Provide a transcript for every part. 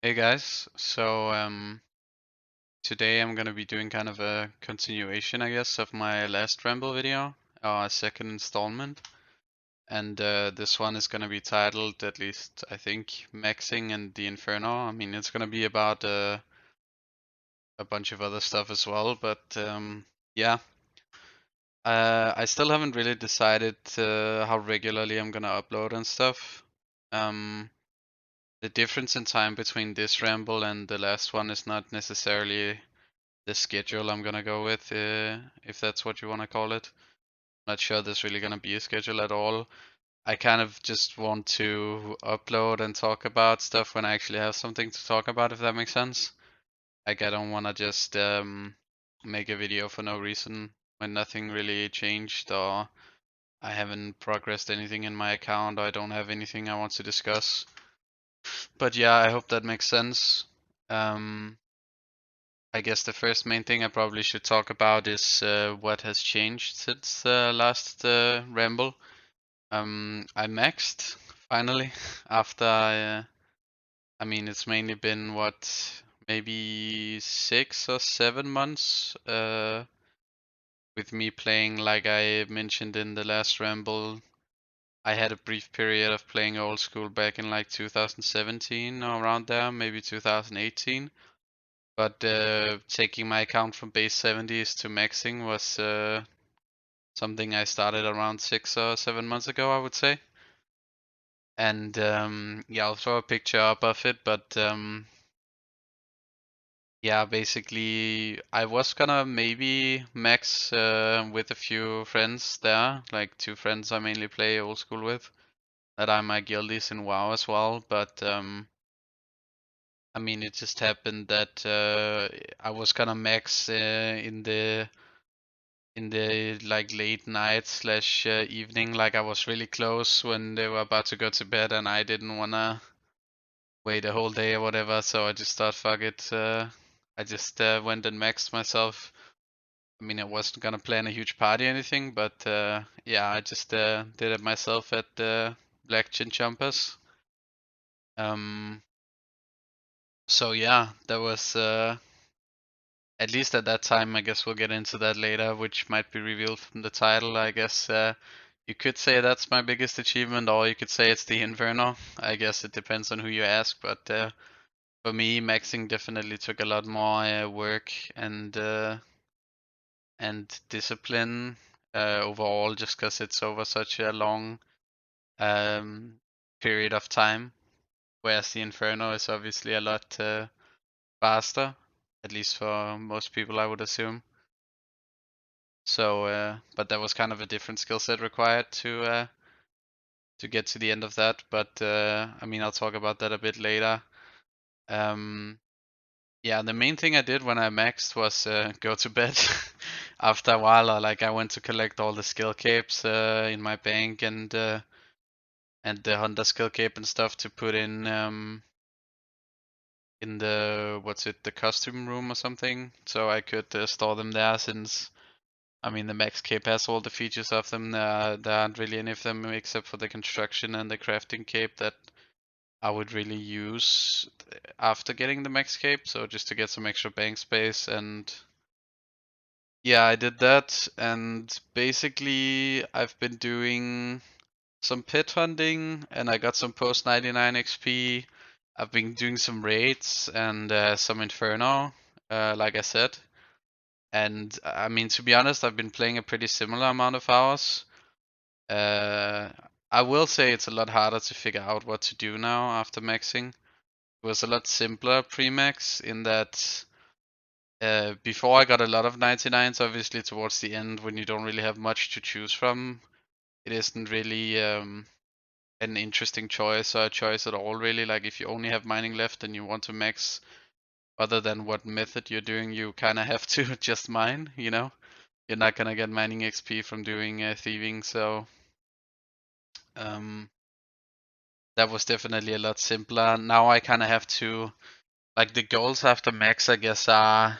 Hey guys, so today I'm gonna be doing kind of a continuation, I guess, of my last Ramble video, our second installment, and this one is gonna be titled, at least I think, Maxing and the Inferno. I mean, it's gonna be about a bunch of other stuff as well, but yeah, I still haven't really decided how regularly I'm gonna upload and stuff. Um, the difference in time between this Ramble and the last one is not necessarily the schedule I'm gonna go with, if that's what you want to call it. Not sure there's really gonna be a schedule at all. I kind of just want to upload and talk about stuff when I actually have something to talk about, if that makes sense. Like I don't want to just make a video for no reason when nothing really changed or I haven't progressed anything in my account or I don't have anything I want to discuss. But yeah, I hope that makes sense. Um, I guess the first main thing I probably should talk about is what has changed since last Ramble. I maxed finally after I mean it's mainly been what, maybe 6 or 7 months with me playing. Like I mentioned in the last Ramble, I had a brief period of playing old school back in like 2017 or around there, maybe 2018. But taking my account from base 70s to maxing was something I started around 6 or 7 months ago, I would say. And yeah, I'll throw a picture up of it, but yeah, basically I was gonna maybe max with a few friends there, like two friends I mainly play old school with, that are my guildies in WoW as well, but I mean it just happened that I was gonna max in the like late night slash evening. Like I was really close when they were about to go to bed and I didn't wanna wait a whole day or whatever, so I just thought fuck it. I just went and maxed myself. I mean, I wasn't gonna plan a huge party or anything, but yeah, I just did it myself at Black Chin Jumpers. Um, so yeah, that was at least at that time. I guess we'll get into that later, which might be revealed from the title. I guess you could say that's my biggest achievement, or you could say it's the Inferno. I guess it depends on who you ask, but for me, maxing definitely took a lot more work and discipline overall, just because it's over such a long um, period of time. Whereas the Inferno is obviously a lot faster, at least for most people, I would assume. So, but that was kind of a different skill set required to get to the end of that. But I mean, I'll talk about that a bit later. Um, yeah, the main thing I did when I maxed was go to bed. After a while, like I went to collect all the skill capes in my bank and the Honda skill cape and stuff to put in the what's it, the costume room or something, so I could store them there since. I mean, the Max Cape has all the features of them. There aren't really any of them except for the construction and the crafting cape that I would really use after getting the Max Cape. So just to get some extra bank space. And yeah, I did that. And basically, I've been doing some pit hunting and I got some post 99 XP. I've been doing some raids and some Inferno, like I said. And I mean, to be honest, I've been playing a pretty similar amount of hours. Uh, I will say it's a lot harder to figure out what to do now after maxing. It was a lot simpler pre-max in that before I got a lot of 99s, obviously towards the end when you don't really have much to choose from, it isn't really an interesting choice or a choice at all really. Like if you only have mining left and you want to max other than what method you're doing, you kind of have to just mine, you know? You're not gonna get mining XP from doing thieving, so um, that was definitely a lot simpler. Now I kind of have to, like the goals after max, I guess, are,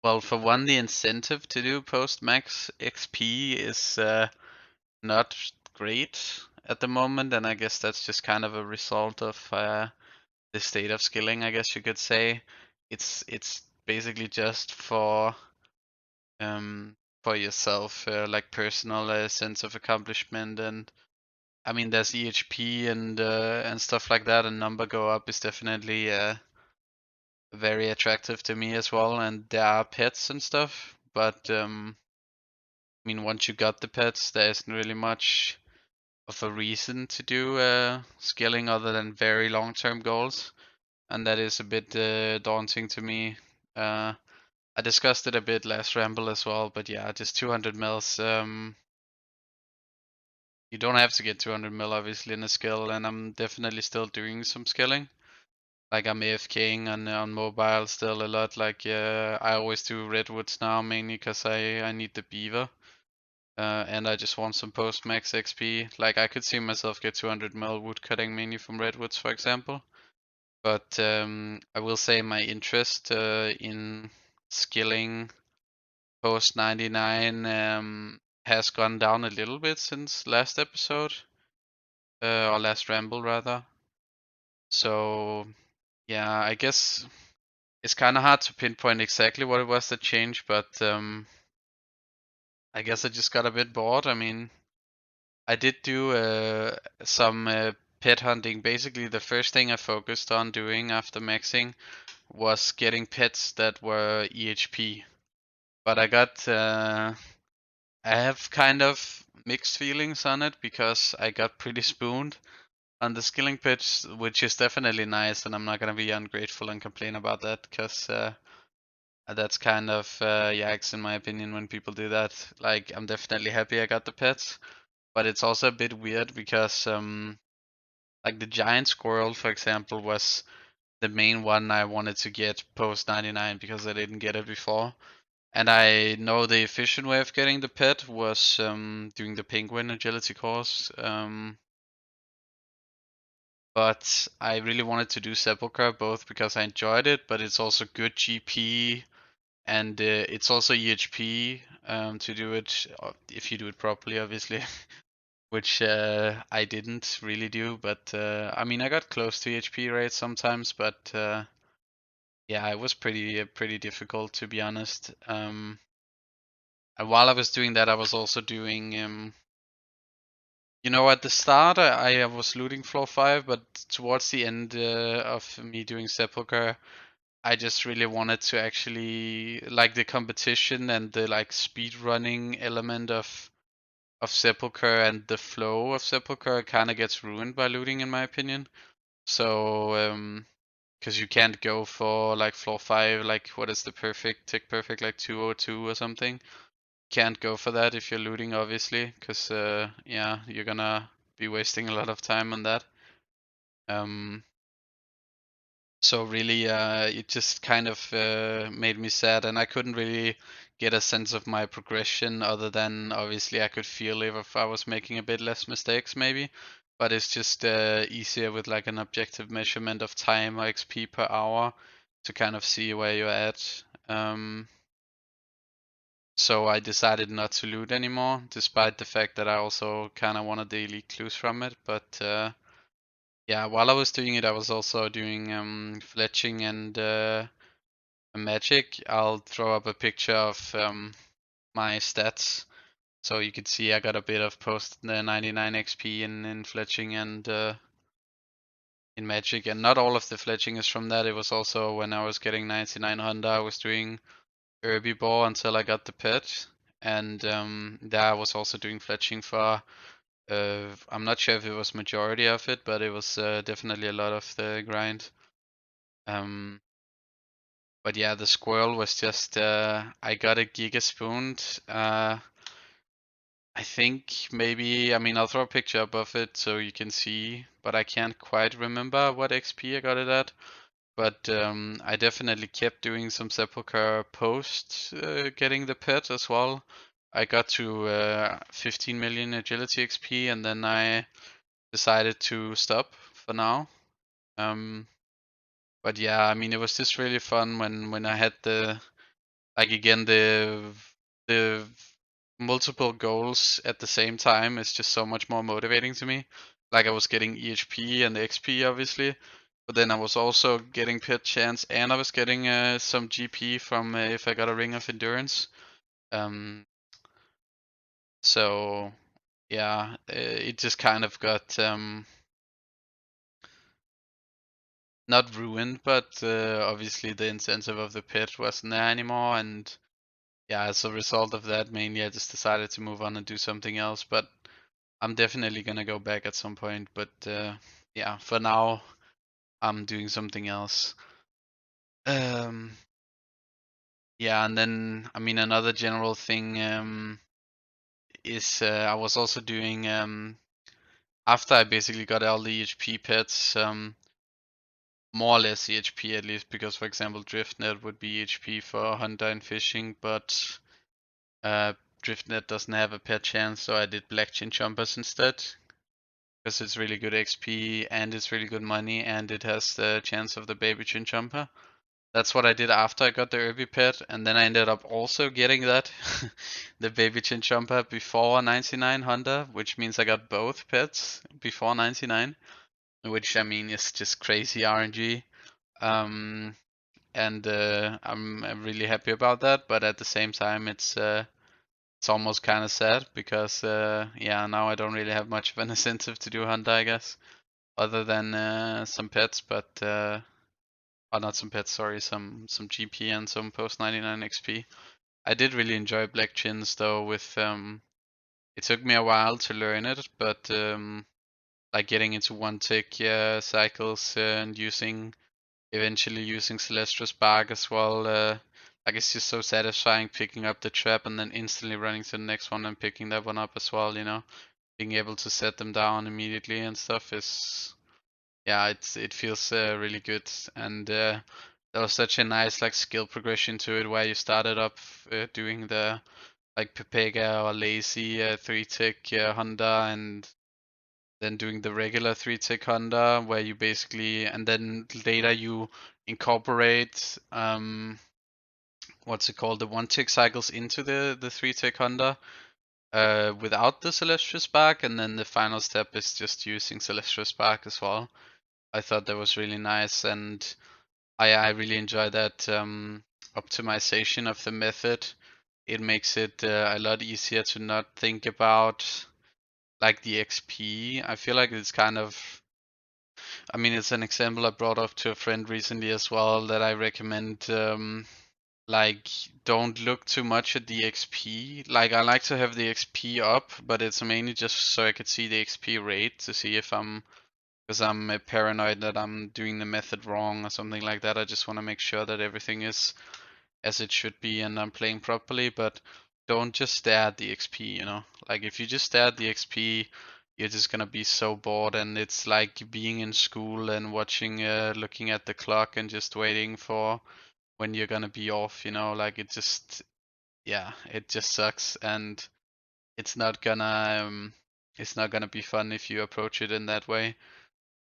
well, for one, the incentive to do post max XP is not great at the moment, and I guess that's just kind of a result of state of skilling, I guess you could say. It's basically just for yourself, like personal sense of accomplishment. And I mean, there's EHP and stuff like that, and number go up is definitely very attractive to me as well. And there are pets and stuff, but I mean, once you got the pets, there isn't really much of a reason to do scaling other than very long-term goals, and that is a bit daunting to me. I discussed it a bit last Ramble as well, but yeah, just 200 mils. You don't have to get 200 mil obviously in a skill, and I'm definitely still doing some skilling. Like I'm AFKing on mobile still a lot. Like I always do redwoods now mainly because I need the beaver. And I just want some post max XP. Like I could see myself get 200 mil wood cutting mainly from redwoods, for example. But I will say my interest in skilling post 99 has gone down a little bit since last episode, or last ramble rather. So yeah, I guess it's kind of hard to pinpoint exactly what it was that changed, but I guess I just got a bit bored. I mean, I did do some pet hunting. Basically, the first thing I focused on doing after maxing was getting pets that were EHP. But I have kind of mixed feelings on it because I got pretty spooned on the skilling pitch, which is definitely nice, and I'm not gonna be ungrateful and complain about that because that's kind of yikes in my opinion when people do that. Like I'm definitely happy I got the pets, but it's also a bit weird because like the giant squirrel, for example, was the main one I wanted to get post 99 because I didn't get it before. And I know the efficient way of getting the pet was doing the penguin agility course. But I really wanted to do sepulcher both because I enjoyed it, but it's also good GP and it's also EHP to do it if you do it properly, obviously. Which I didn't really do, but I mean I got close to HP rates sometimes, but yeah, it was pretty difficult to be honest. And while I was doing that, I was also doing you know, at the start I was looting floor 5, but towards the end of me doing Sepulcher, I just really wanted to actually like the competition and the like speed running element of Sepulcher and the flow of Sepulcher kind of gets ruined by looting in my opinion. So because you can't go for like floor 5, like what is the perfect tick perfect like 202 or something. Can't go for that if you're looting obviously, because yeah, you're gonna be wasting a lot of time on that. Um so really it just kind of made me sad, and I couldn't really get a sense of my progression other than obviously I could feel if I was making a bit less mistakes maybe, but it's just easier with like an objective measurement of time or XP per hour to kind of see where you're at. So I decided not to loot anymore, despite the fact that I also kind of wanted the elite clues from it. But yeah, while I was doing it, I was also doing fletching and magic. I'll throw up a picture of my stats, so you can see I got a bit of post 99 XP in fletching and in magic. And not all of the fletching is from that. It was also when I was getting 99 Honda, I was doing herbivore until I got the pet. And there I was also doing fletching for I'm not sure if it was majority of it, but it was definitely a lot of the grind. Um, but yeah, the squirrel was just I got a giga spooned. I think maybe, I mean, I'll throw a picture up of it so you can see, but I can't quite remember what XP I got it at. But I definitely kept doing some sepulcher post getting the pet as well. I got to 15 million agility XP, and then I decided to stop for now. But yeah, I mean, it was just really fun when I had the like again the multiple goals at the same time is just so much more motivating to me. Like I was getting EHP and XP obviously, But then I was also getting pet chance, and I was getting some GP from if I got a ring of endurance. So yeah, it just kind of got not ruined, but obviously the incentive of the pit wasn't there anymore, and yeah, as a result of that, mainly I just decided to move on and do something else. But I'm definitely gonna go back at some point. But yeah, for now, I'm doing something else. Yeah, and then I mean another general thing is I was also doing after I basically got all the EHP pets, more or less EHP at least, because for example DriftNet would be EHP for hunter and fishing, but uh, DriftNet doesn't have a pet chance, so I did Black Chin Jumpers instead, because it's really good XP and it's really good money and it has the chance of the baby Chin Jumper. That's what I did after I got the Irby pet, and then I ended up also getting that, the baby Chin Jumper before 99 Honda, which means I got both pets before 99, which I mean is just crazy RNG. Um, and I'm really happy about that, but at the same time it's almost kind of sad because yeah, now I don't really have much of an incentive to do Honda, I guess, other than some pets, but oh, not some pets, sorry, some GP and some post 99 XP. I did really enjoy Black Chins though. With it took me a while to learn it, but like getting into one tick cycles and eventually using Celestial Spark as well. Like it's just so satisfying picking up the trap and then instantly running to the next one and picking that one up as well. You know, being able to set them down immediately and stuff is yeah, it feels really good, and there was such a nice like skill progression to it where you started up doing the like Pepega or Lazy 3-tick Honda, and then doing the regular 3-tick Honda where you basically, and then later you incorporate what's it called, the 1-tick cycles into the 3-tick Honda without the Celestial Spark, and then the final step is just using Celestial Spark as well. I thought that was really nice, and I really enjoy that optimization of the method. It makes it a lot easier to not think about like the XP. I feel like it's kind of, I mean, it's an example I brought up to a friend recently as well that I recommend. Like, don't look too much at the XP. Like, I like to have the XP up, but it's mainly just so I could see the XP rate to see if I'm, because I'm paranoid that I'm doing the method wrong or something like that. I just want to make sure that everything is as it should be and I'm playing properly, but don't just stare at the XP, you know? Like if you just stare at the XP, you're just gonna be so bored, and it's like being in school and watching looking at the clock and just waiting for when you're gonna be off, you know? Like it just yeah, it just sucks, and it's not gonna it's not gonna be fun if you approach it in that way.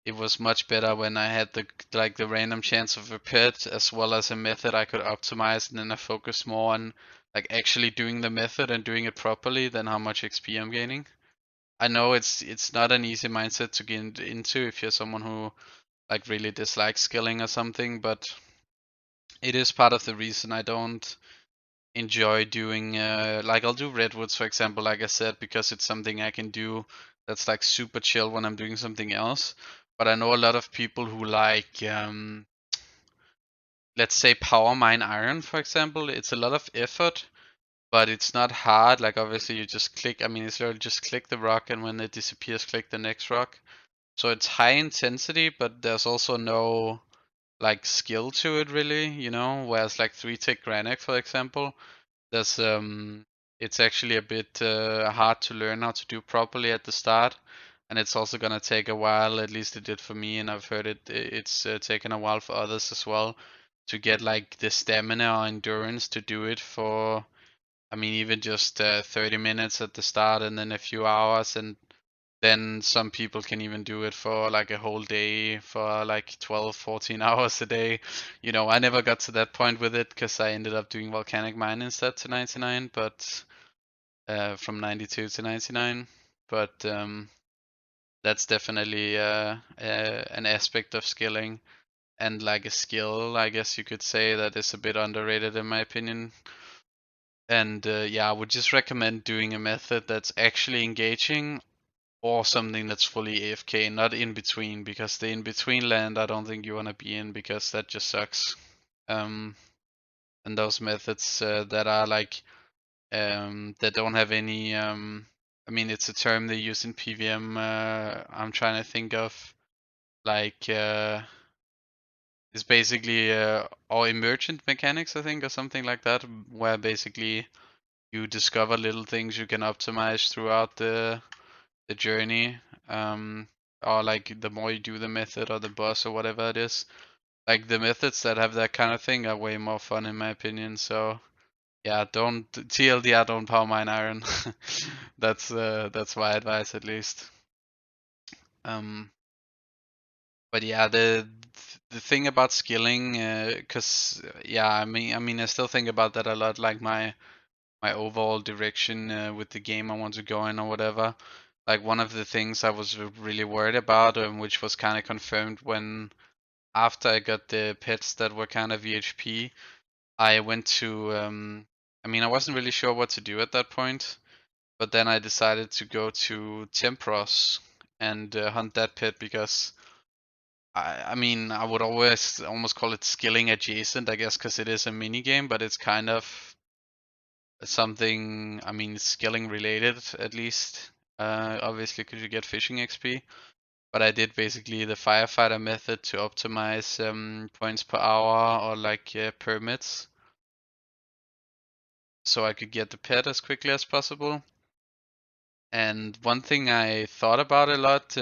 It was much better when I had the random chance of a pit as well as a method I could optimize, and then I focus more on like actually doing the method and doing it properly than how much XP I'm gaining. I know it's not an easy mindset to get into if you're someone who like really dislikes skilling or something, but it is part of the reason I don't enjoy doing like I'll do redwoods for example, like I said, because it's something I can do that's like super chill when I'm doing something else. But I know a lot of people who like let's say power mine iron for example. It's a lot of effort, but it's not hard. Like obviously you just click, I mean it's literally just click the rock, and when it disappears click the next rock. So it's high intensity, but there's also no like skill to it really, you know, whereas like 3-tick granite for example, there's it's actually a bit hard to learn how to do properly at the start, and it's also gonna take a while. At least it did for me, and I've heard it's taken a while for others as well to get like the stamina or endurance to do it for. I mean, even just 30 minutes at the start, and then a few hours, and then some people can even do it for like a whole day, for like 12, 14 hours a day. You know, I never got to that point with it because I ended up doing volcanic mine instead to 99, but from 92 to 99. But that's definitely an aspect of skilling and like a skill, I guess you could say, that is a bit underrated in my opinion. And yeah, I would just recommend doing a method that's actually engaging or something that's fully AFK, not in between, because the in between land I don't think you want to be in because that just sucks. And those methods that are like that don't have any I mean, it's a term they use in PVM. I'm trying to think of like it's basically or emergent mechanics, I think, or something like that, where basically you discover little things you can optimize throughout the journey. Um, or like the more you do the method or the boss or whatever it is, like the methods that have that kind of thing are way more fun in my opinion. So yeah, don't TLDR, don't power mine iron. That's my advice at least. Um, but yeah, the thing about skilling, cause yeah, I mean, I still think about that a lot, like my overall direction with the game I want to go in or whatever. Like one of the things I was really worried about, which was kind of confirmed when after I got the pets that were kind of VHP, I went to I mean, I wasn't really sure what to do at that point, but then I decided to go to Tempros and hunt that pet because I mean, I would always almost call it skilling adjacent, I guess, because it is a mini game, but it's kind of something, I mean, skilling related at least. Obviously, because you get fishing XP. But I did basically the firefighter method to optimize points per hour or like permits, so I could get the pet as quickly as possible. And one thing I thought about a lot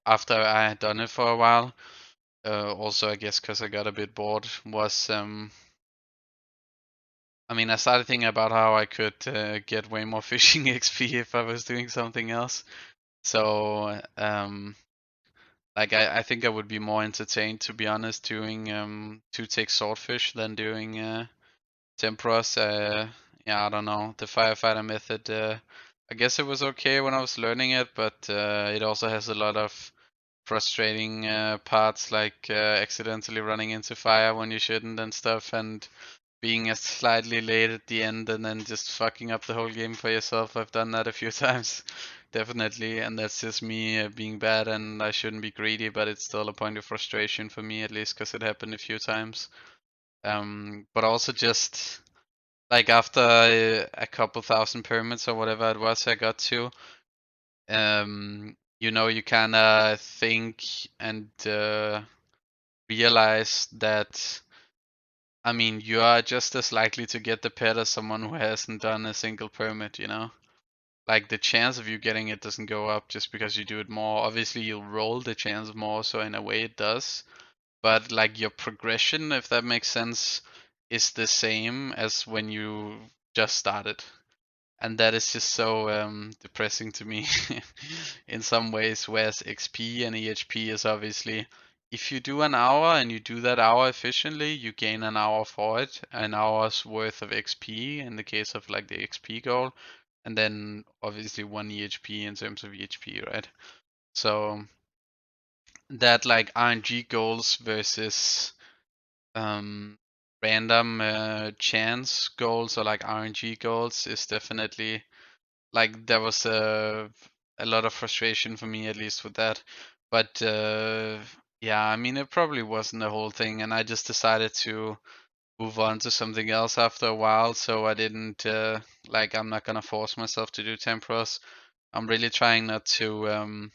after I had done it for a while, also I guess because I got a bit bored, was I mean, I started thinking about how I could get way more fishing XP if I was doing something else. So, like I think I would be more entertained, to be honest, doing two tick swordfish than doing temperas. Yeah, I don't know. The firefighter method, I guess it was okay when I was learning it, but it also has a lot of frustrating parts, like accidentally running into fire when you shouldn't and stuff, and being a slightly late at the end and then just fucking up the whole game for yourself. I've done that a few times, definitely, and that's just me being bad, and I shouldn't be greedy, but it's still a point of frustration for me at least because it happened a few times. But also just like after a couple thousand pyramids or whatever it was I got to, you know, you kind of think and realize that I mean, you are just as likely to get the pet as someone who hasn't done a single permit, you know? Like the chance of you getting it doesn't go up just because you do it more. Obviously, you'll roll the chance more, so in a way it does. But like your progression, if that makes sense, is the same as when you just started. And that is just so depressing to me in some ways, whereas XP and EHP is obviously, if you do an hour and you do that hour efficiently, you gain an hour for it, an hour's worth of XP in the case of like the XP goal, and then obviously one EHP in terms of EHP, right? So that like RNG goals versus um, random chance goals or like RNG goals is definitely like there was a lot of frustration for me at least with that. But yeah, I mean it probably wasn't the whole thing, and I just decided to move on to something else after a while. So I didn't like I'm not gonna force myself to do temperas. I'm really trying not to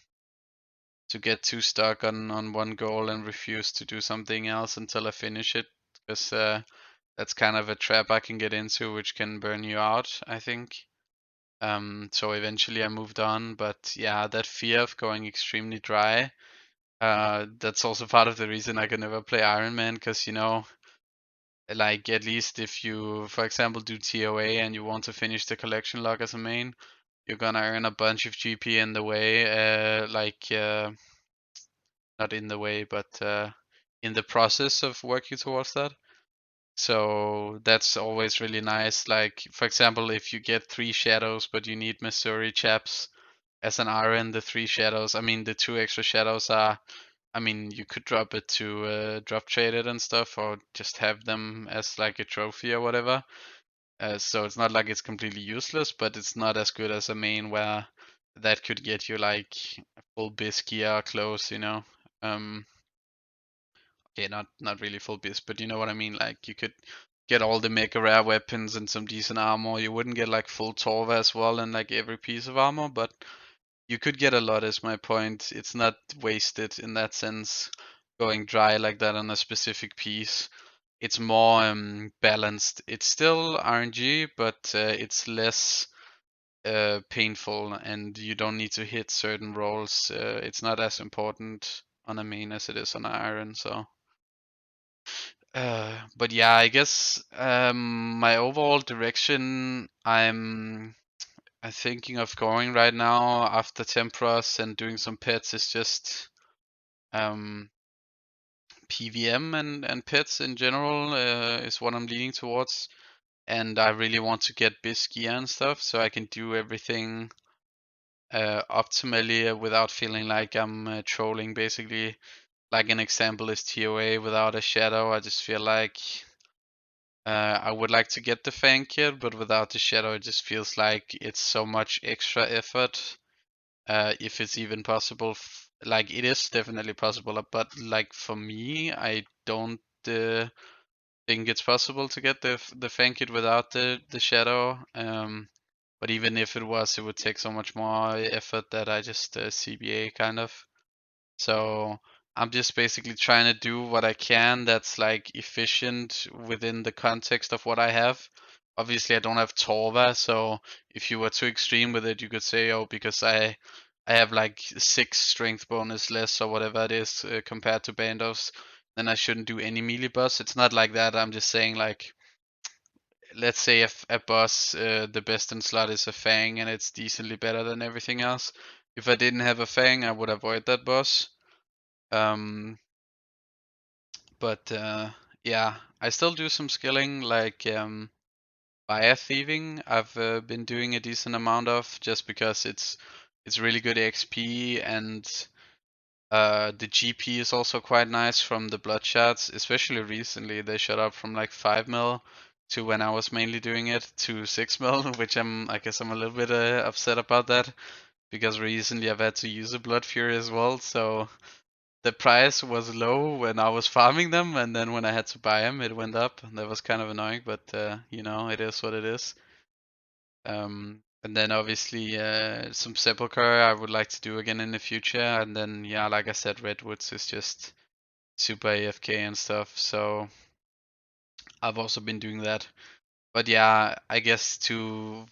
get too stuck on one goal and refuse to do something else until I finish it, because that's kind of a trap I can get into, which can burn you out, I think. So eventually I moved on, but yeah, that fear of going extremely dry, that's also part of the reason I could never play Iron Man, because you know, like at least if you, for example, do TOA and you want to finish the collection log as a main, you're gonna earn a bunch of GP in the way, not in the way, but in the process of working towards that. So that's always really nice. Like, for example, if you get 3 shadows but you need Missouri chaps, as an Iron, the 3 shadows, I mean, the 2 extra shadows are, I mean, you could drop it to drop trade it and stuff, or just have them as like a trophy or whatever. So it's not like it's completely useless, but it's not as good as a main where that could get you like full bis gear close, you know. Okay, not really full bis, but you know what I mean. Like you could get all the mega rare weapons and some decent armor. You wouldn't get like full Torva as well and like every piece of armor, but you could get a lot. Is my point. It's not wasted in that sense, going dry like that on a specific piece. It's more balanced. It's still RNG, but it's less painful, and you don't need to hit certain rolls. It's not as important on a main as it is on an Iron. So. But yeah, I guess my overall direction I'm thinking of going right now after Temperas and doing some pets is just um, PVM and pets in general is what I'm leaning towards. And I really want to get Biskia and stuff so I can do everything optimally without feeling like I'm trolling basically. Like an example is TOA without a shadow. I just feel like I would like to get the Fang kit, but without the shadow, it just feels like it's so much extra effort. If it's even possible, like it is definitely possible, but like for me, I don't think it's possible to get the Fang kit without the shadow. But even if it was, it would take so much more effort that I just CBA kind of. So I'm just basically trying to do what I can that's like efficient within the context of what I have. Obviously, I don't have Torva, so if you were too extreme with it, you could say, oh, because I have like 6 strength bonus less or whatever it is compared to Bandos, then I shouldn't do any melee boss. It's not like that. I'm just saying like, let's say if a boss, the best in slot is a Fang and it's decently better than everything else. If I didn't have a Fang, I would avoid that boss. Um, but yeah, I still do some skilling like fire thieving. I've been doing a decent amount of just because it's really good XP and the GP is also quite nice from the bloodshots, especially recently. They shot up from like 5 mil to when I was mainly doing it to 6 mil, which I guess I'm a little bit upset about that because recently I've had to use a Blood Fury as well. So the price was low when I was farming them, and then when I had to buy them, it went up. That was kind of annoying, but you know, it is what it is. And then obviously some Sepulchre I would like to do again in the future, and then yeah, like I said, Redwoods is just super AFK and stuff. So I've also been doing that. But yeah, I guess to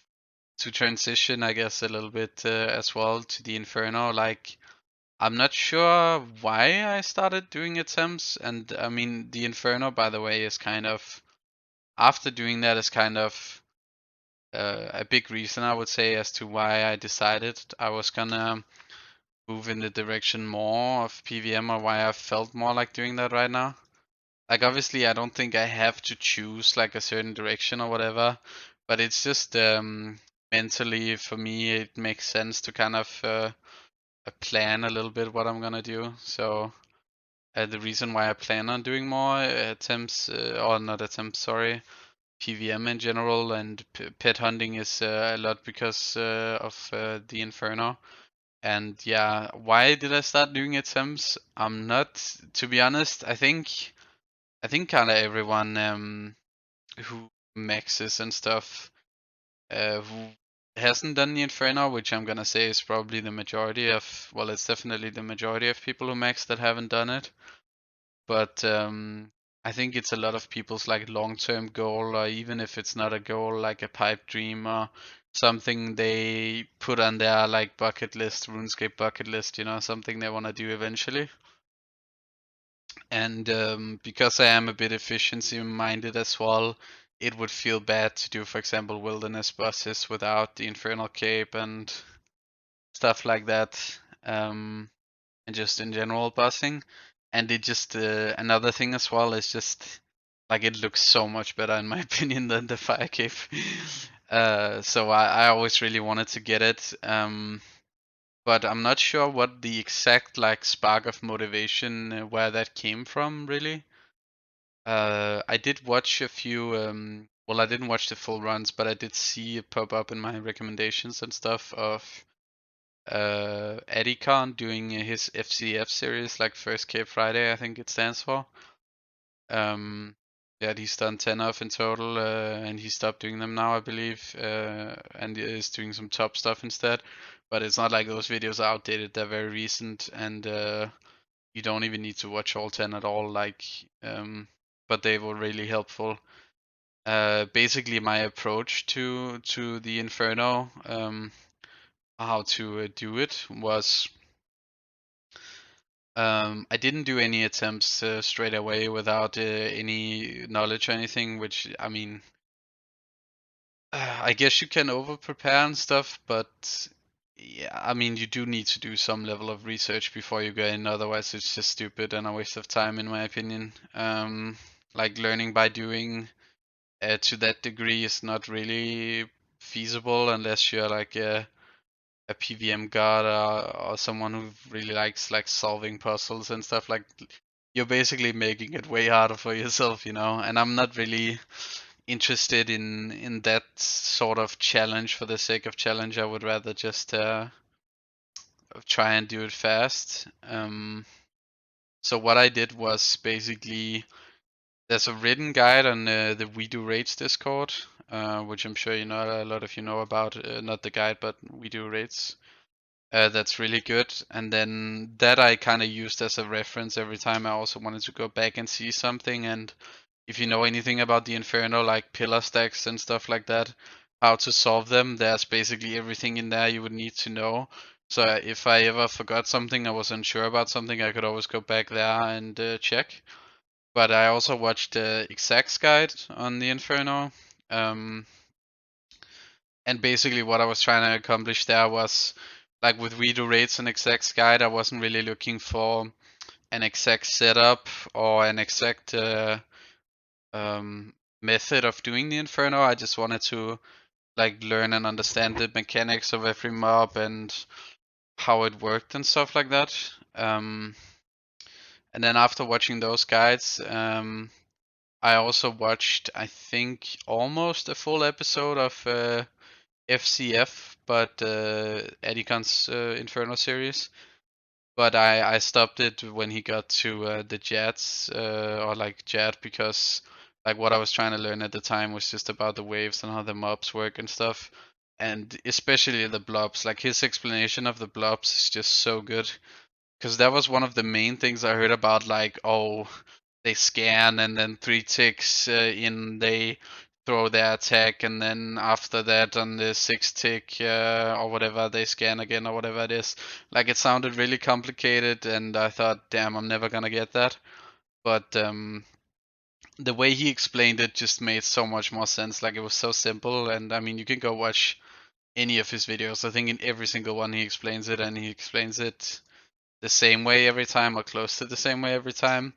transition, I guess a little bit as well to the Inferno, like. I'm not sure why I started doing attempts, and I mean the Inferno, by the way, is kind of after doing that is kind of a big reason I would say as to why I decided I was gonna move in the direction more of PVM or why I felt more like doing that right now. Like obviously I don't think I have to choose like a certain direction or whatever, but it's just mentally for me it makes sense to kind of plan a little bit what I'm gonna do. So the reason why I plan on doing more attempts, or not attempts, sorry, PVM in general and pet hunting is a lot because of the Inferno. And yeah, why did I start doing attempts? I'm not, to be honest, I think kind of everyone who maxes and stuff who hasn't done the Inferno, which I'm gonna say is probably the majority of, well, it's definitely the majority of people who max that haven't done it. But I think it's a lot of people's like long-term goal, or even if it's not a goal, like a pipe dream or something they put on their like bucket list, RuneScape bucket list, you know, something they want to do eventually. And because I am a bit efficiency minded as well, it would feel bad to do, for example, wilderness bosses without the Infernal Cape and stuff like that. And just in general buzzing. And it just another thing as well is just like it looks so much better in my opinion than the fire cave. So I always really wanted to get it. but I'm not sure what the exact like spark of motivation where that came from really. I did watch a few. Well, I didn't watch the full runs, but I did see it pop up in my recommendations and stuff of Eddie Khan doing his FCF series, like First Cape Friday, I think it stands for. Yeah, he's done 10 of in total, and he stopped doing them now, I believe, and is doing some top stuff instead. But it's not like those videos are outdated; they're very recent, and you don't even need to watch all 10 at all. Like, but they were really helpful. Basically, my approach to the Inferno, how to do it was. I didn't do any attempts straight away without any knowledge or anything, which I mean, I guess you can over prepare and stuff, but yeah, I mean, you do need to do some level of research before you go in, otherwise it's just stupid and a waste of time, in my opinion. Like learning by doing to that degree is not really feasible unless you're like a PVM god or someone who really likes like solving puzzles and stuff. Like you're basically making it way harder for yourself, you know. And I'm not really interested in that sort of challenge for the sake of challenge. I would rather just try and do it fast. So what I did was basically there's a written guide on the We Do Raids Discord, which I'm sure you know a lot of you know about. Not the guide, but We Do Raids. That's really good. And then that I kind of used as a reference every time I also wanted to go back and see something. And if you know anything about the Inferno, like pillar stacks and stuff like that, how to solve them, there's basically everything in there you would need to know. So if I ever forgot something, I was unsure about something, I could always go back there and check. But I also watched the exacts guide on the Inferno. Um, and basically what I was trying to accomplish there was like with redo rates and exact guide, I wasn't really looking for an exact setup or an exact method of doing the Inferno. I just wanted to like learn and understand the mechanics of every mob and how it worked and stuff like that. And then after watching those guides, I also watched, I think, almost a full episode of FCF, but Edicon's Inferno series. But I stopped it when he got to the Jets or like Jet because like what I was trying to learn at the time was just about the waves and how the mobs work and stuff, and especially the blobs. Like his explanation of the blobs is just so good because that was one of the main things I heard about. Like, oh, they scan and then 3 ticks in they throw their attack, and then after that on the 6 tick or whatever they scan again or whatever it is. Like it sounded really complicated, and I thought, damn, I'm never gonna get that. But the way he explained it just made so much more sense. Like it was so simple, and I mean, you can go watch any of his videos. I think in every single one he explains it, and he explains it the same way every time or close to the same way every time.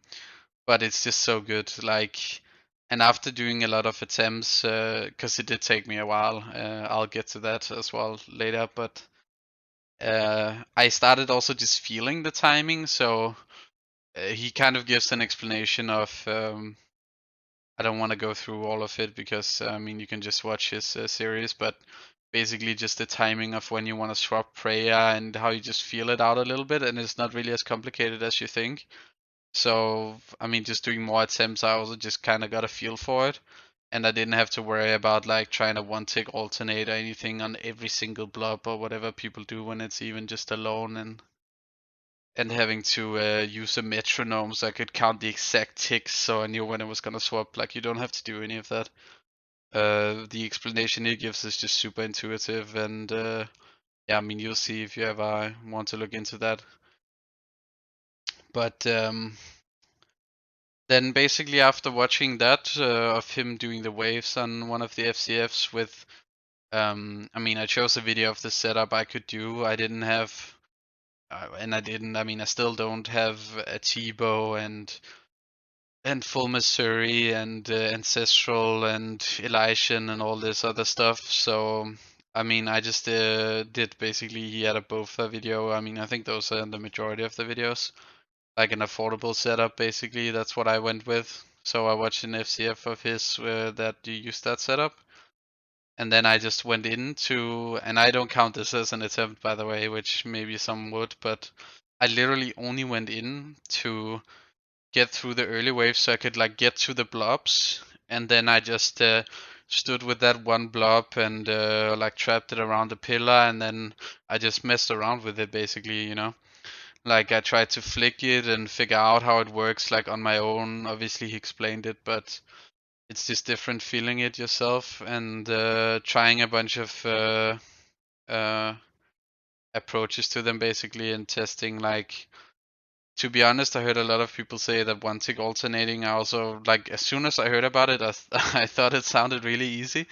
But it's just so good. Like, and after doing a lot of attempts, because it did take me a while, I'll get to that as well later. But I started also just feeling the timing. So he kind of gives an explanation of. I don't want to go through all of it because I mean you can just watch his series, but basically just the timing of when you want to swap prayer and how you just feel it out a little bit, and it's not really as complicated as you think. So, I mean, just doing more attempts, I also just kind of got a feel for it. And I didn't have to worry about like trying to one tick alternate or anything on every single blob or whatever people do when it's even just alone, and having to use a metronome so I could count the exact ticks so I knew when it was gonna swap. Like you don't have to do any of that. The explanation he gives is just super intuitive, and yeah, I mean you'll see if you ever want to look into that. But then basically after watching that of him doing the waves on one of the FCFs with, I mean I chose a video of the setup I could do. I didn't have, and I mean I still don't have a T-bow and full Missouri and ancestral and Elation and all this other stuff. So I mean, I just did basically he had a both video. I mean, I think those are the majority of the videos. Like an affordable setup, basically. That's what I went with. So I watched an FCF of his that you used that setup. And then I just went into, and I don't count this as an attempt, by the way, which maybe some would, but I literally only went in to get through the early waves so I could like get to the blobs, and then I just stood with that one blob and like trapped it around the pillar, and then I just messed around with it basically, you know. Like I tried to flick it and figure out how it works like on my own. Obviously he explained it, but it's just different feeling it yourself and trying a bunch of uh, approaches to them basically and testing like, to be honest, I heard a lot of people say that one tick alternating. I also like as soon as I heard about it, I thought it sounded really easy,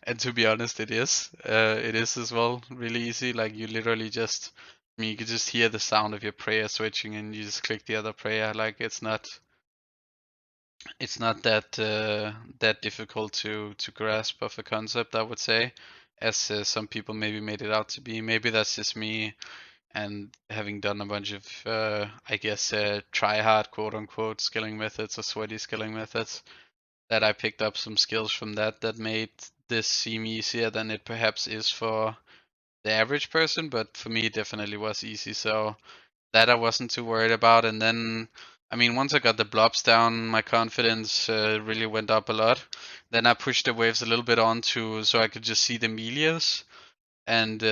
and to be honest, it is. It is as well really easy. Like you literally just, I mean, you could just hear the sound of your prayer switching, and you just click the other prayer. Like it's not that that difficult to grasp of a concept, I would say, as some people maybe made it out to be. Maybe that's just me and having done a bunch of, I guess, try hard quote unquote skilling methods or sweaty skilling methods, that I picked up some skills from that made this seem easier than it perhaps is for the average person, but for me it definitely was easy. So that I wasn't too worried about. And then, I mean, once I got the blobs down, my confidence really went up a lot. Then I pushed the waves a little bit onto so I could just see the melias. And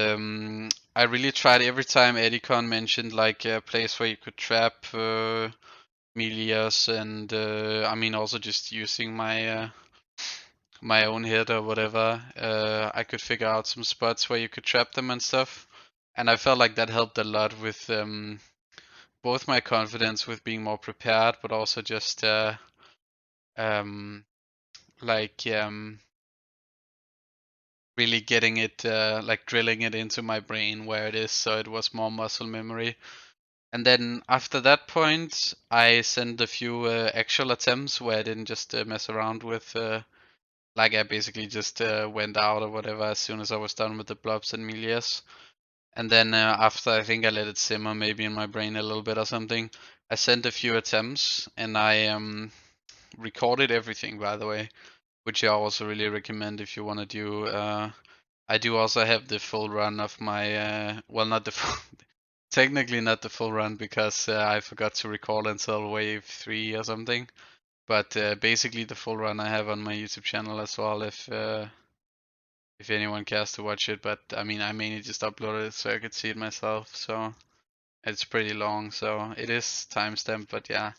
I really tried every time Edicon mentioned like a place where you could trap melias, and I mean also just using my own head or whatever, I could figure out some spots where you could trap them and stuff. And I felt like that helped a lot with both my confidence with being more prepared, but also just um, like really getting it, like drilling it into my brain where it is, so it was more muscle memory. And then after that point, I sent a few actual attempts where I didn't just mess around with, like I basically just went out or whatever as soon as I was done with the blobs and melias. And then after I think I let it simmer maybe in my brain a little bit or something, I sent a few attempts and I recorded everything, by the way, which I also really recommend if you want to do. I do also have the full run of my, well, not the full, technically not the full run because I forgot to record until wave 3 or something. But basically the full run I have on my YouTube channel as well if anyone cares to watch it. But I mean, I mainly just uploaded it so I could see it myself. So it's pretty long, so it is timestamped, but yeah.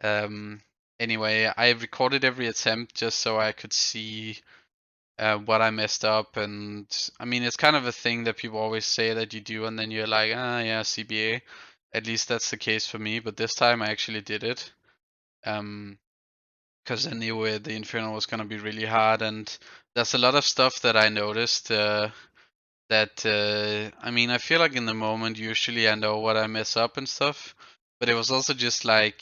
Um, anyway, I recorded every attempt just so I could see what I messed up. And I mean, it's kind of a thing that people always say that you do, and then you're like, ah, yeah, CBA. At least that's the case for me. But this time I actually did it. Because I knew the Inferno was gonna be really hard, and there's a lot of stuff that I noticed that I mean, I feel like in the moment usually I know what I mess up and stuff, but it was also just like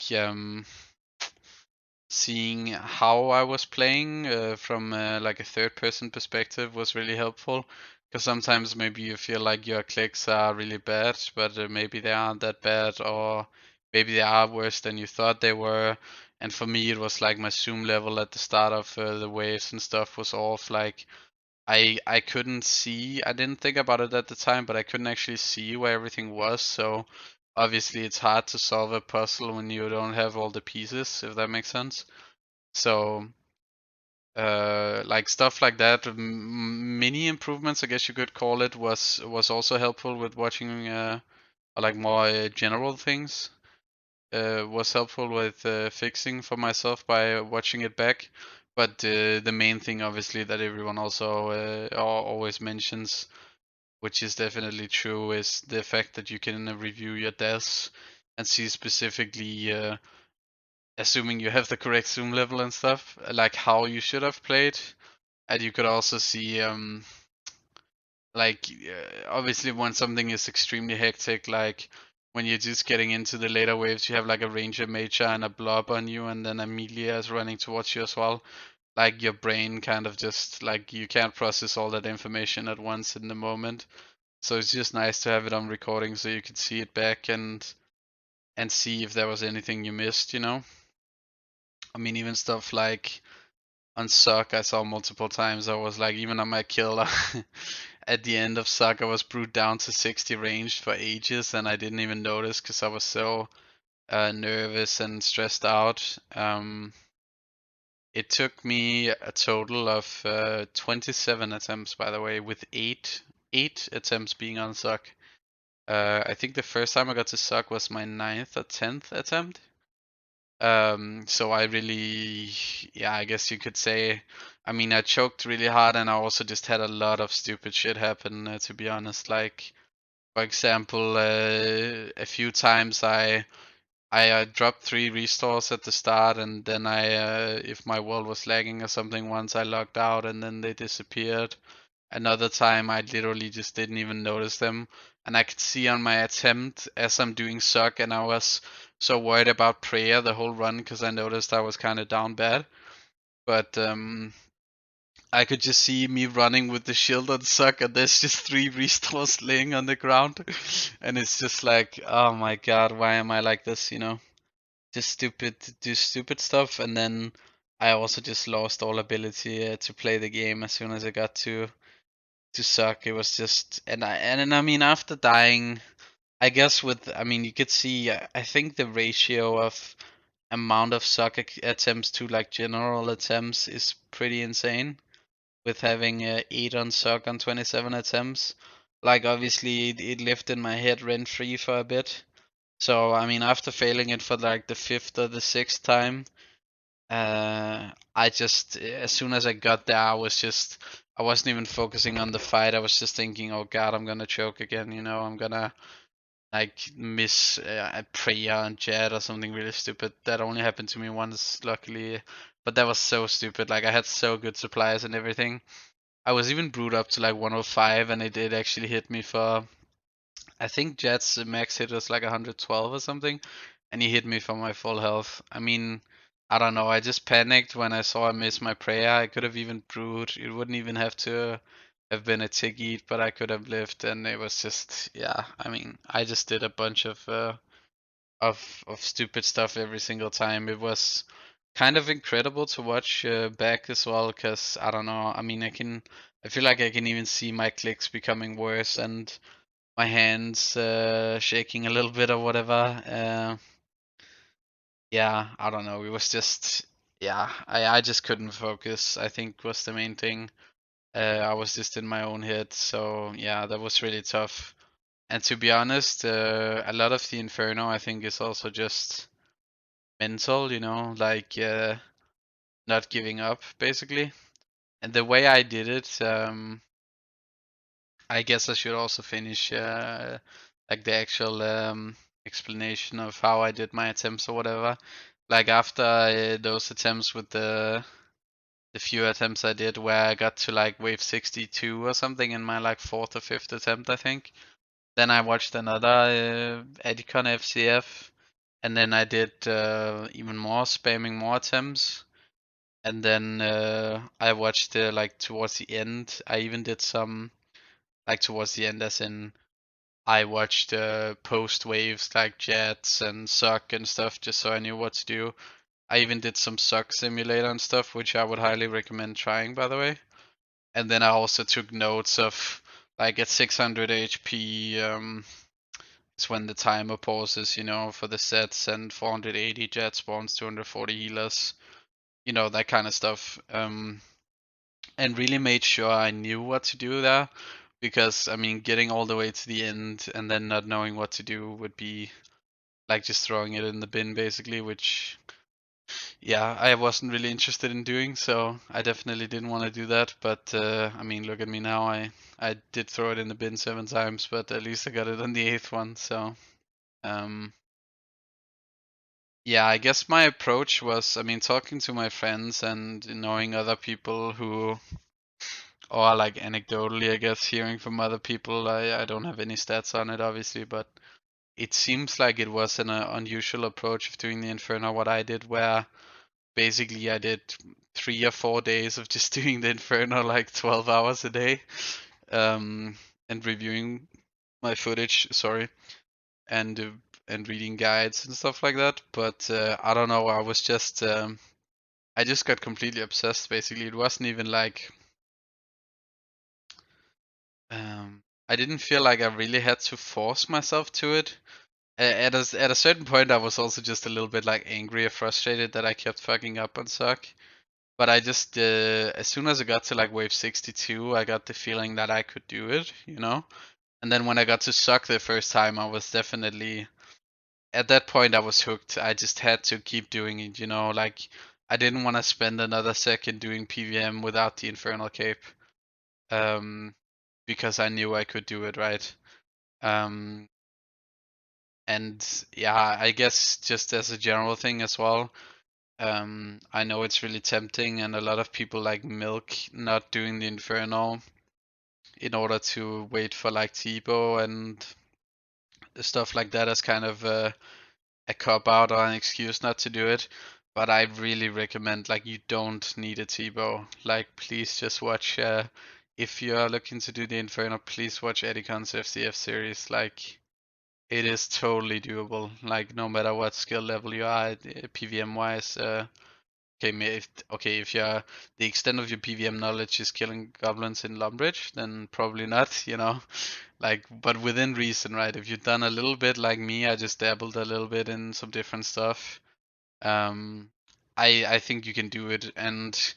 seeing how I was playing from like a third person perspective was really helpful. Because sometimes maybe you feel like your clicks are really bad, but maybe they aren't that bad, or maybe they are worse than you thought they were. And for me, it was like my zoom level at the start of the waves and stuff was off. Like I couldn't see. I didn't think about it at the time, but I couldn't actually see where everything was. So obviously, it's hard to solve a puzzle when you don't have all the pieces, if that makes sense. So like stuff like that, mini improvements, I guess you could call it, was also helpful with watching like more general things. Was helpful with fixing for myself by watching it back. But the main thing, obviously, that everyone also always mentions, which is definitely true, is the fact that you can review your deaths and see specifically, assuming you have the correct zoom level and stuff, like how you should have played. And you could also see, like, obviously, when something is extremely hectic, like when you're just getting into the later waves, you have like a ranger major and a blob on you, and then Amelia is running towards you as well. like your brain kind of just like you can't process all that information at once in the moment. So it's just nice to have it on recording so you could see it back and see if there was anything you missed, you know? I mean, even stuff like on Suck, I saw multiple times. I was like, even on my kill, at the end of Suck, I was brewed down to 60 ranged for ages, and I didn't even notice because I was so nervous and stressed out. It took me a total of 27 attempts, by the way, with eight attempts being on Suck. I think the first time I got to Suck was my 9th or 10th attempt. So I really, yeah, I guess you could say, I mean, I choked really hard and I also just had a lot of stupid shit happen, to be honest. Like, for example, a few times I dropped 3 restores at the start and then if my world was lagging or something once, I logged out and then they disappeared. Another time I literally just didn't even notice them. And I could see on my attempt as I'm doing Suck, and I was so worried about prayer the whole run because I noticed I was kind of down bad. But I could just see me running with the shield on Suck, and there's just 3 restores laying on the ground. And it's just like, oh my god, why am I like this, you know? Just do stupid stuff. And then I also just lost all ability to play the game as soon as I got to Suck. It was just, and I mean, after dying, I guess I mean, you could see, I think the ratio of amount of Suck attempts to like general attempts is pretty insane with having 8 on Suck on 27 attempts. Like, obviously, it lived in my head rent free for a bit. So, I mean, after failing it for like the 5th or the 6th time, I just, as soon as I got there, I wasn't even focusing on the fight. I was just thinking, oh god, I'm gonna choke again, you know, I'm gonna like miss a prayer and jet or something really stupid. That only happened to me once, luckily, but that was so stupid. Like, I had so good supplies and everything. I was even brewed up to like 105 and it did actually hit me for, I think Jet's max hit was like 112 or something, and he hit me for my full health. I mean, I don't know. I just panicked when I saw I missed my prayer. I could have even brewed. It wouldn't even have to have been a tick eat, but I could have lived. And it was just, yeah. I mean, I just did a bunch of stupid stuff every single time. It was kind of incredible to watch back as well, because I don't know. I mean, I feel like I can even see my clicks becoming worse and my hands shaking a little bit or whatever. Yeah, I don't know. It was just, yeah, I just couldn't focus, I think was the main thing. I was just in my own head. So yeah, that was really tough. And to be honest, a lot of the Inferno, I think, is also just mental, you know, like not giving up, basically. And the way I did it, I guess I should also finish like the actual explanation of how I did my attempts or whatever. Like, after those attempts with the few attempts I did where I got to like wave 62 or something in my like 4th or 5th attempt, I think. Then I watched another Adicon FCF, and then I did even more, spamming more attempts. And then I watched like towards the end, I even did some like towards the end, as in I watched post waves like Jets and Suck and stuff just so I knew what to do. I even did some Suck simulator and stuff, which I would highly recommend trying, by the way. And then I also took notes of like at 600 HP is when the timer pauses, you know, for the sets, and 480 jet spawns, 240 healers, you know, that kind of stuff. And really made sure I knew what to do there, because I mean, getting all the way to the end and then not knowing what to do would be like just throwing it in the bin, basically, which, yeah, I wasn't really interested in doing, so I definitely didn't want to do that. But I mean, look at me now. I did throw it in the bin 7 times, but at least I got it on the 8th one. So um, yeah, I guess my approach was, I mean, talking to my friends and knowing other people who, or like anecdotally, I guess, hearing from other people. I don't have any stats on it, obviously, but it seems like it was an unusual approach of doing the Inferno, what I did, where basically I did 3 or 4 days of just doing the Inferno like 12 hours a day, and reviewing my footage. Sorry, and reading guides and stuff like that. But I don't know. I just got completely obsessed. Basically, it wasn't even like I didn't feel like I really had to force myself to it. At a certain point, I was also just a little bit like angry or frustrated that I kept fucking up on suck. But I just as soon as I got to like wave 62, I got the feeling that I could do it, you know. And then when I got to suck the first time, I was definitely at that point I was hooked. I just had to keep doing it, you know. Like I didn't want to spend another second doing PVM without the Infernal Cape, um, because I knew I could do it, right? Um, and yeah, I guess just as a general thing as well, I know it's really tempting, and a lot of people like milk not doing the Inferno in order to wait for like Tebow and stuff like that as kind of a cop out or an excuse not to do it. But I really recommend, like, you don't need a Tebow. Like, please just watch. If you are looking to do the Inferno, please watch Edicon's FCF series. Like, it is totally doable. Like, no matter what skill level you are, PVM wise. If you're the extent of your PVM knowledge is killing goblins in Lumbridge, then probably not, you know. Like, but within reason, right? If you've done a little bit like me, I just dabbled a little bit in some different stuff. Um, I think you can do it. And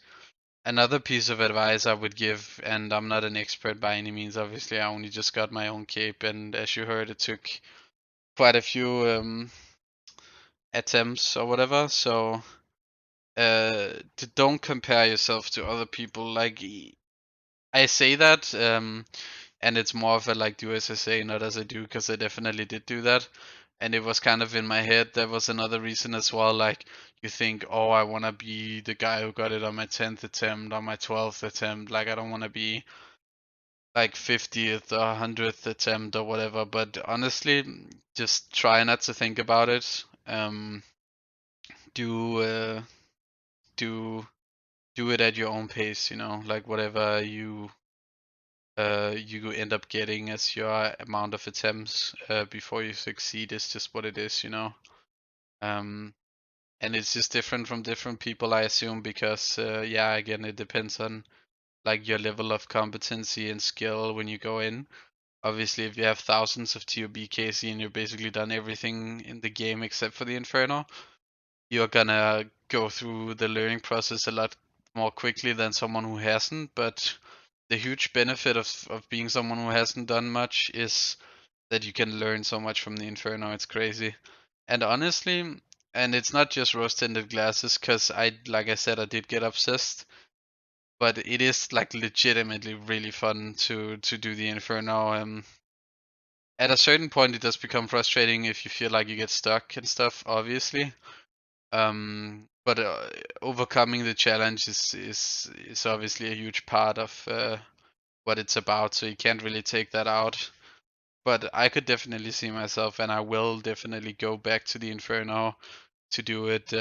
another piece of advice I would give, and I'm not an expert by any means, obviously, I only just got my own cape, and as you heard, it took quite a few attempts or whatever. So don't compare yourself to other people. Like I say that, and it's more of a like do as I say, not as I do, because I definitely did do that. And it was kind of in my head. There was another reason as well. Like you think, oh, I want to be the guy who got it on my 10th attempt, on my 12th attempt. Like I don't want to be like 50th or 100th attempt or whatever. But honestly, just try not to think about it. Do do do it at your own pace. You know, like whatever you end up getting as your amount of attempts before you succeed is just what it is, you know. Um, and it's just different from different people, I assume, because yeah, again, it depends on like your level of competency and skill when you go in. Obviously, if you have thousands of TOB KC and you're basically done everything in the game except for the Inferno, you're gonna go through the learning process a lot more quickly than someone who hasn't. But the huge benefit of being someone who hasn't done much is that you can learn so much from the Inferno. It's crazy. And honestly, and it's not just rose tinted glasses, because like I said, I did get obsessed. But it is like legitimately really fun to do the Inferno. At a certain point, it does become frustrating if you feel like you get stuck and stuff, obviously. But overcoming the challenge is obviously a huge part of what it's about, so you can't really take that out. But I could definitely see myself, and I will definitely go back to the Inferno to do it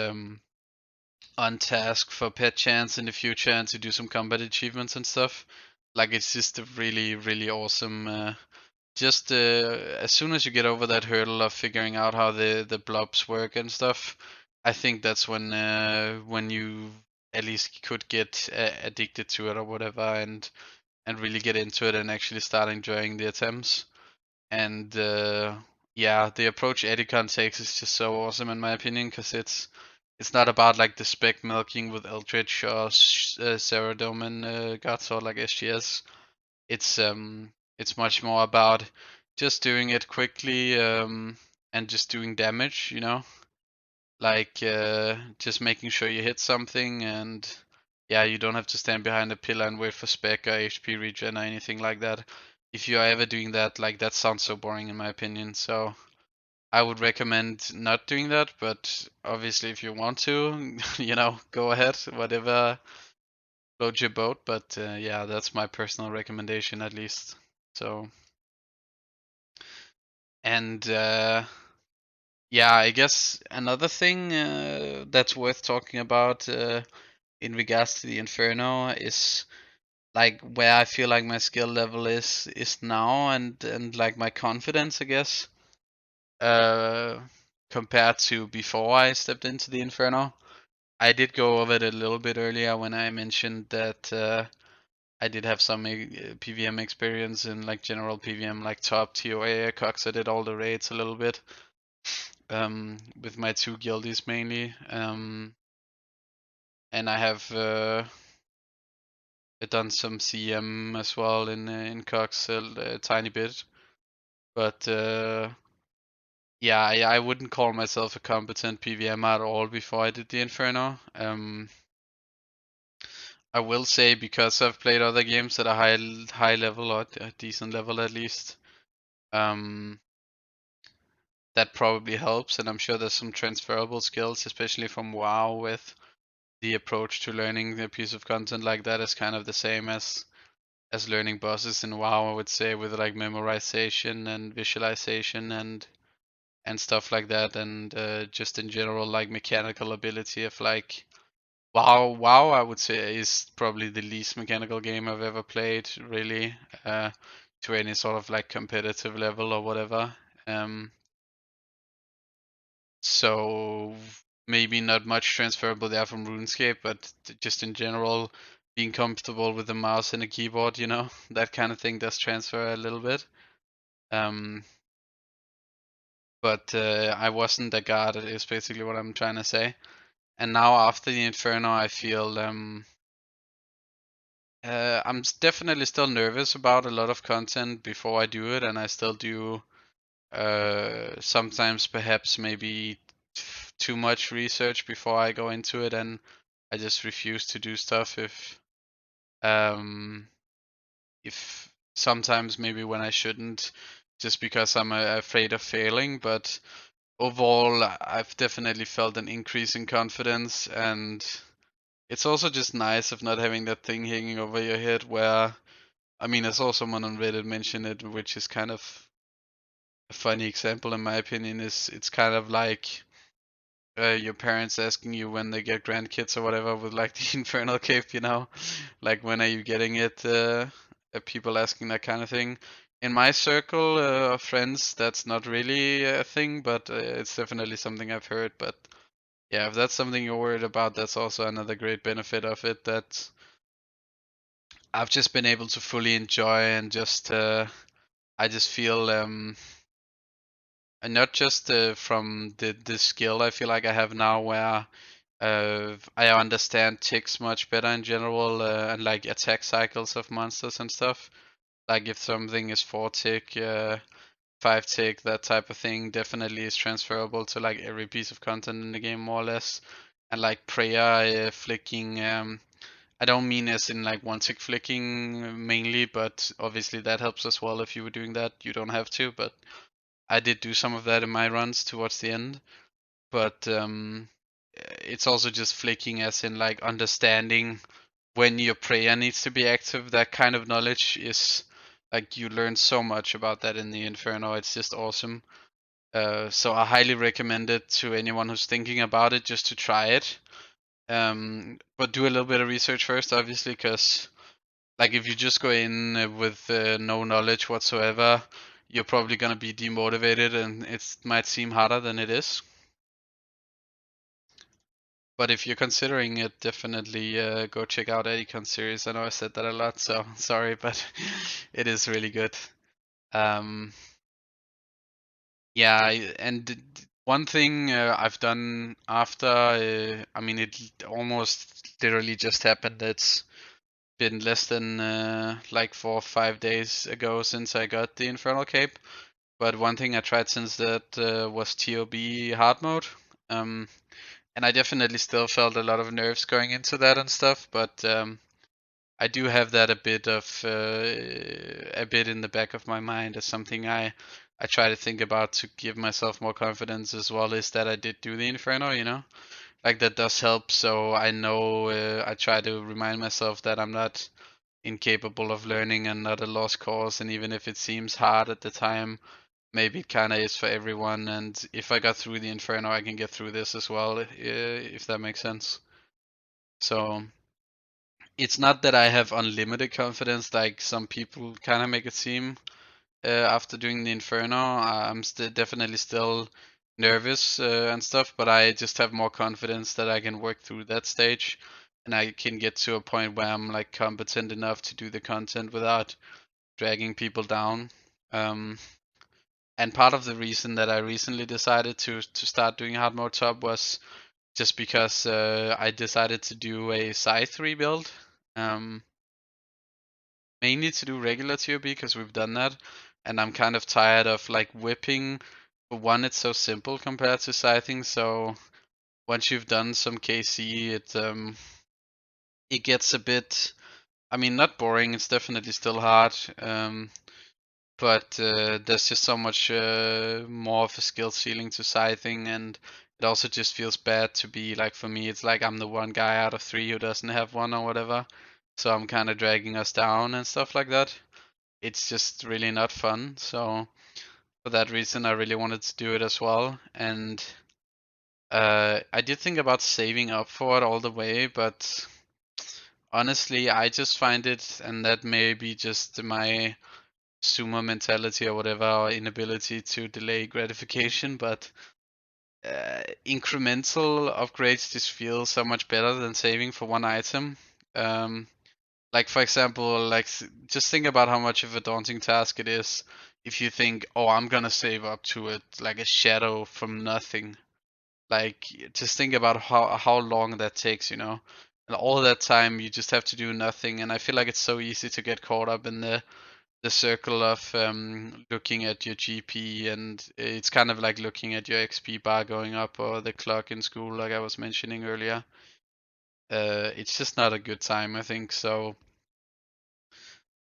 on task for pet chance in the future and to do some combat achievements and stuff. Like it's just a really, really awesome. Just as soon as you get over that hurdle of figuring out how the blobs work and stuff, I think that's when you at least could get addicted to it or whatever, and really get into it and actually start enjoying the attempts. And yeah, the approach Edicon takes is just so awesome in my opinion, because it's not about like the spec milking with Eldritch or Ceradome and Guts or like SGS. It's much more about just doing it quickly, and just doing damage, you know, like just making sure you hit something, and yeah, you don't have to stand behind a pillar and wait for spec or HP regen or anything like that. If you are ever doing that, like that sounds so boring in my opinion. So I would recommend not doing that, but obviously if you want to, you know, go ahead, whatever floats your boat. But yeah, that's my personal recommendation at least. So, and yeah, I guess another thing that's worth talking about. in regards to the Inferno is like where I feel like my skill level is now, and like my confidence, I guess, uh, compared to before I stepped into the Inferno. I did go over it a little bit earlier when I mentioned that I did have some PVM experience in like general PVM, like top TOA, Cox. I did all the raids a little bit with my two guildies mainly. And I have done some CM as well in Cox a tiny bit. But yeah, I wouldn't call myself a competent PVM at all before I did the Inferno. I will say, because I've played other games at a high level, or a decent level at least, that probably helps, and I'm sure there's some transferable skills, especially from WoW, with the approach to learning a piece of content like that is kind of the same as learning bosses in WoW, I would say, with like memorization and visualization and stuff like that, and just in general like mechanical ability of like WoW I would say is probably the least mechanical game I've ever played, really, uh, to any sort of like competitive level or whatever. So maybe not much transferable there from RuneScape, but just in general, being comfortable with the mouse and a keyboard, that kind of thing does transfer a little bit. Um, but I wasn't a god, is basically what I'm trying to say. And now after the Inferno, I feel I'm definitely still nervous about a lot of content before I do it, and I still do sometimes perhaps maybe too much research before I go into it, and I just refuse to do stuff um if sometimes maybe when I shouldn't, just because I'm afraid of failing. But overall, I've definitely felt an increase in confidence, and it's also just nice of not having that thing hanging over your head where, I mean, I saw someone on Reddit mention it, which is kind of a funny example in my opinion. Is it's kind of like your parents asking you when they get grandkids or whatever with like the infernal cape, like when are you getting it? People asking that kind of thing. In my circle of friends, that's not really a thing, but it's definitely something I've heard. But yeah, if that's something you're worried about, that's also another great benefit of it, that I've just been able to fully enjoy, and just I just feel and not just from the skill I feel like I have now, where I understand ticks much better in general, and like attack cycles of monsters and stuff. Like if something is 4 tick, 5 tick, that type of thing definitely is transferable to like every piece of content in the game, more or less. And like prayer flicking, I don't mean as in like 1 tick flicking mainly, but obviously that helps as well. If you were doing that, you don't have to, but I did do some of that in my runs towards the end. But it's also just flicking, as in like understanding when your prayer needs to be active. That kind of knowledge is like, you learn so much about that in the Inferno. It's just awesome. So I highly recommend it to anyone who's thinking about it, just to try it. But do a little bit of research first, obviously, because like if you just go in with no knowledge whatsoever, you're probably gonna be demotivated, and it might seem harder than it is. But if you're considering it, definitely go check out Edicon's series. I know I said that a lot, so sorry, but it is really good. Um, yeah, and one thing I've done after, I mean, it almost literally just happened. It's been less than like 4 or 5 days ago since I got the Infernal Cape. But one thing I tried since that was TOB hard mode. Um, and I definitely still felt a lot of nerves going into that and stuff, but I do have that a bit in the back of my mind as something I try to think about to give myself more confidence as well, is that I did do the Inferno, like that does help. So I know I try to remind myself that I'm not incapable of learning and not a lost cause, and even if it seems hard at the time, maybe it kind of is for everyone. And if I got through the Inferno, I can get through this as well, if that makes sense. So it's not that I have unlimited confidence like some people kind of make it seem after doing the Inferno. I'm definitely still nervous and stuff, but I just have more confidence that I can work through that stage and I can get to a point where I'm like competent enough to do the content without dragging people down. And part of the reason that I recently decided to start doing hard mode top was just because I decided to do a scythe rebuild. Mainly to do regular TOB because we've done that, and I'm kind of tired of like whipping. For one, it's so simple compared to scything, so once you've done some KC, it gets a bit, I mean, not boring, it's definitely still hard, but there's just so much more of a skill ceiling to scything, and it also just feels bad to be like, for me, it's like I'm the one guy out of three who doesn't have one or whatever, so I'm kind of dragging us down and stuff like that. It's just really not fun. So for that reason, I really wanted to do it as well. And I did think about saving up for it all the way, but honestly, I just find it, and that may be just my sumo mentality or whatever, or inability to delay gratification, but incremental upgrades just feel so much better than saving for one item. Like for example, like just think about how much of a daunting task it is if you think, oh, I'm gonna save up to it like a shadow from nothing. Like just think about how long that takes, you know. And all that time you just have to do nothing. And I feel like it's so easy to get caught up in the circle of looking at your GP, and it's kind of like looking at your XP bar going up or the clock in school, like I was mentioning earlier. It's just not a good time, I think. So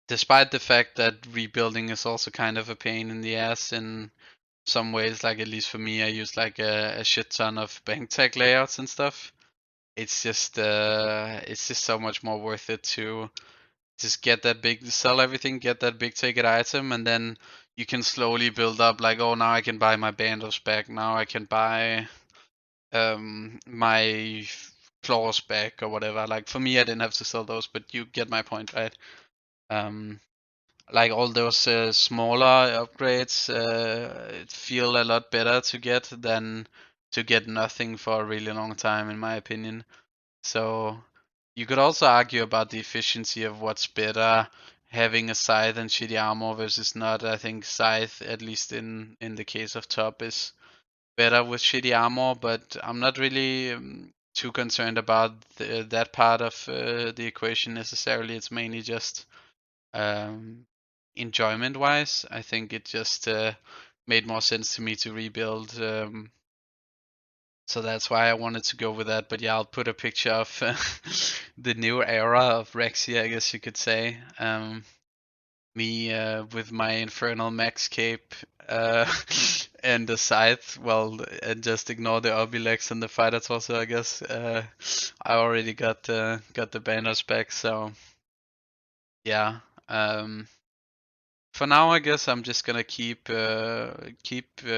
despite the fact that rebuilding is also kind of a pain in the ass in some ways, like at least for me, I use like a shit ton of bank tag layouts and stuff. It's just so much more worth it to just get that big, sell everything, get that big ticket item, and then you can slowly build up. Like, oh, now I can buy my bandos back. Now I can buy my claws back or whatever. Like for me, I didn't have to sell those, but you get my point, right? Um, like all those smaller upgrades feel a lot better to get than to get nothing for a really long time, in my opinion. So you could also argue about the efficiency of what's better, having a scythe and shitty armor versus not. I think scythe, at least in the case of top, is better with shitty armor, but I'm not really too concerned about that part of the equation necessarily. It's mainly just um, enjoyment wise. I think it just made more sense to me to rebuild. So that's why I wanted to go with that. But yeah, I'll put a picture of the new era of Rexy, I guess you could say. Me with my infernal max cape and the scythe. Well, and just ignore the obilex and the fighter torso, I guess. I already got the banners back, so yeah. For now, I guess I'm just gonna keep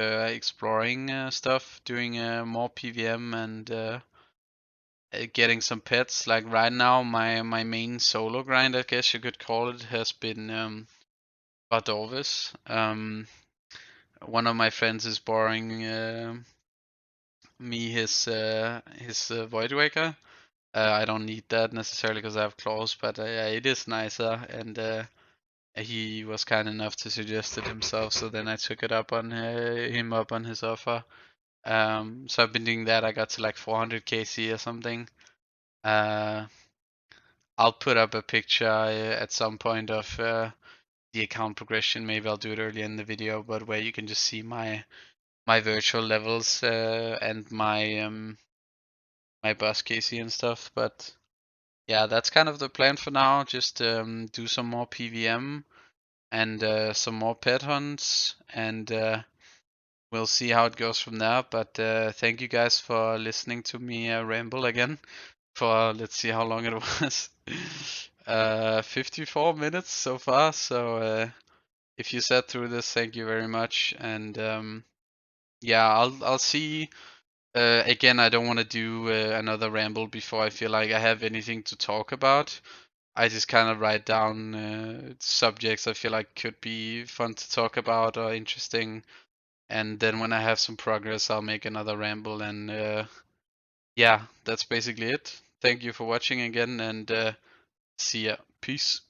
exploring stuff, doing more PVM and getting some pets. Like right now, my main solo grind, I guess you could call it, has been Badorvis. One of my friends is borrowing me his Void Waker. I don't need that necessarily because I have claws, but it is nicer, and he was kind enough to suggest it himself. So then I took it up on him up on his offer. So I've been doing that. I got to like 400 KC or something. I'll put up a picture at some point of the account progression. Maybe I'll do it early in the video, but where you can just see my virtual levels and my bus KC and stuff. But yeah, that's kind of the plan for now. Just do some more PVM and some more pet hunts, and we'll see how it goes from there. But thank you guys for listening to me ramble again for, let's see how long it was. 54 minutes so far. So if you sat through this, thank you very much. And yeah, I'll see Again, I don't want to do another ramble before I feel like I have anything to talk about. I just kind of write down subjects I feel like could be fun to talk about or interesting, and then when I have some progress, I'll make another ramble. And yeah, that's basically it. Thank you for watching again, and see ya. Peace.